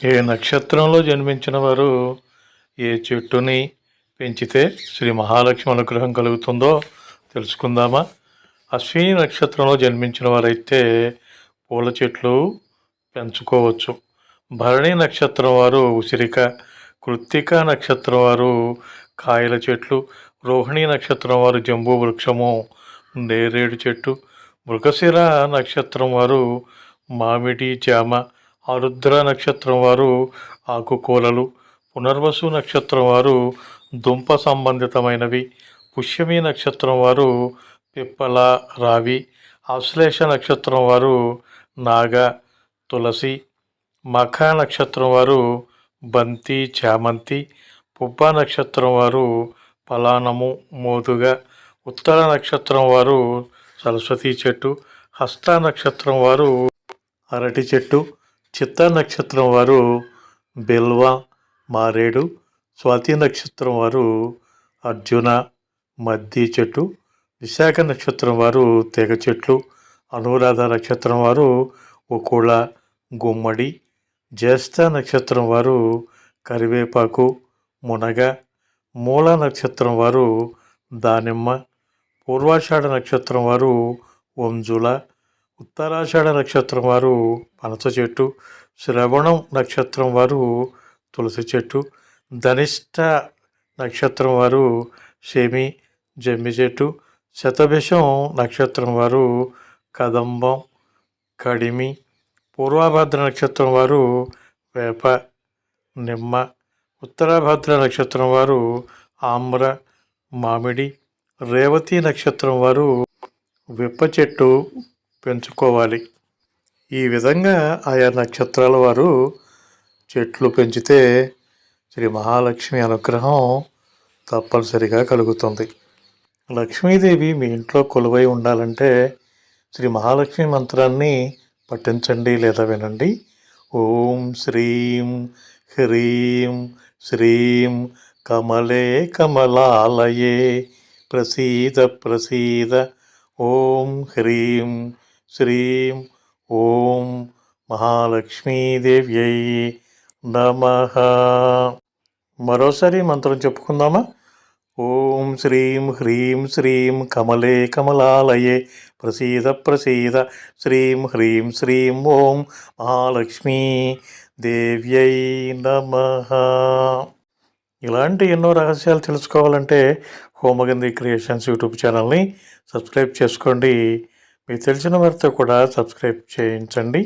ఏ నక్షత్రంలో జన్మించిన వారు ఏ చెట్టుని పెంచితే శ్రీ మహాలక్ష్మి అనుగ్రహం కలుగుతుందో తెలుసుకుందామా. అశ్విని నక్షత్రంలో జన్మించిన వారైతే పూల చెట్లు పెంచుకోవచ్చు. భరణి నక్షత్రం వారు ఉసిరిక, కృత్తిక నక్షత్రం వారు కాయల చెట్లు, రోహిణి నక్షత్రం వారు జంబూ వృక్షము, నేరేడు చెట్టు, మృగశిర నక్షత్రం వారు మామిడి, జామ, ఆరుద్ర నక్షత్రం వారు ఆకుకూరలు, పునర్వసు నక్షత్రం వారు దుంప సంబంధితమైనవి, పుష్యమి నక్షత్రం వారు పిప్పల, రావి, ఆశ్లేష నక్షత్రం వారు నాగ, తులసి, మఖ నక్షత్రం వారు బంతి, చామంతి, పుబ్బ నక్షత్రం వారు పలానము, మోదుగ, ఉత్తర నక్షత్రం వారు సరస్వతి చెట్టు, హస్త నక్షత్రం వారు అరటి చెట్టు, చిత్త నక్షత్రం వారు బిల్వ, మారేడు, స్వాతి నక్షత్రం వారు అర్జున, మద్ది చెట్టు, విశాఖ నక్షత్రం వారు తెగ చెట్లు, అనురాధ నక్షత్రం వారు ఉకుళ, గుమ్మడి, జ్యేష్ఠ నక్షత్రం వారు కరివేపాకు, మునగ, మూల నక్షత్రం వారు దానిమ్మ, పూర్వాషాఢ నక్షత్రం వారు వంజుల, ఉత్తరాషాఢ నక్షత్రం వారు పనస చెట్టు, శ్రవణం నక్షత్రం వారు తులసి చెట్టు, ధనిష్ట నక్షత్రం వారు శమి, జమ్మి చెట్టు, శతభిషం నక్షత్రం వారు కదంబం, కడిమి, పూర్వభద్ర నక్షత్రం వారు వేప, నిమ్మ, ఉత్తరాభద్ర నక్షత్రం వారు ఆమ్ర, మామిడి, రేవతి నక్షత్రం వారు విప్ప చెట్టు పెంచుకోవాలి. ఈ విధంగా ఆయా నక్షత్రాల వారు చెట్లు పెంచితే శ్రీ మహాలక్ష్మి అనుగ్రహం తప్పనిసరిగా కలుగుతుంది. లక్ష్మీదేవి మీ ఇంట్లో కొలువై ఉండాలంటే శ్రీ మహాలక్ష్మి మంత్రాన్ని పఠించండి లేదా వినండి. ఓం శ్రీం హ్రీం శ్రీం కమలే కమలాలయే ప్రసీద ప్రసీద. ఓం హ్రీం శ్రీం ఓం మహాలక్ష్మీదేవ్యై నమః. మరోసారి మంత్రం చెప్పుకుందామా. ఓం శ్రీం హ్రీం శ్రీం కమలే కమలాలయే ప్రసీద ప్రసీద. శ్రీం హ్రీం శ్రీం ఓం మహాలక్ష్మీ దేవ్యై నమః. ఇలాంటి ఎన్నో రహస్యాలు తెలుసుకోవాలంటే హోమగంధి క్రియేషన్స్ యూట్యూబ్ ఛానల్ని సబ్స్క్రైబ్ చేసుకోండి. మీకు తెలిసిన వారితో కూడా సబ్స్క్రైబ్ చేయించండి.